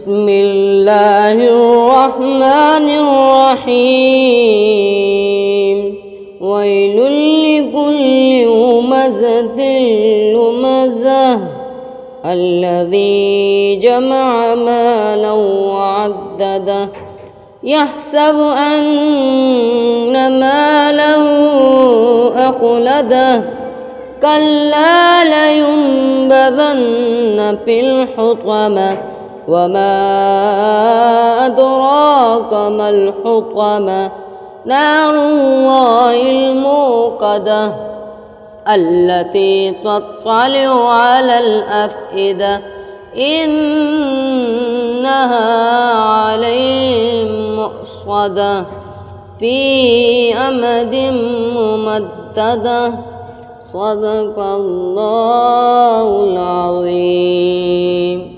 بسم الله الرحمن الرحيم ويل لكل همزة لمزة الذي جمع مالا وعدده يحسب أن ماله أخلده كلا لينبذن في الحطمة وما أدراك ما الحطمة نار الله الموقدة التي تطلع على الأفئدة إنها عليهم مؤصدة في أمد ممددة صدق الله العظيم.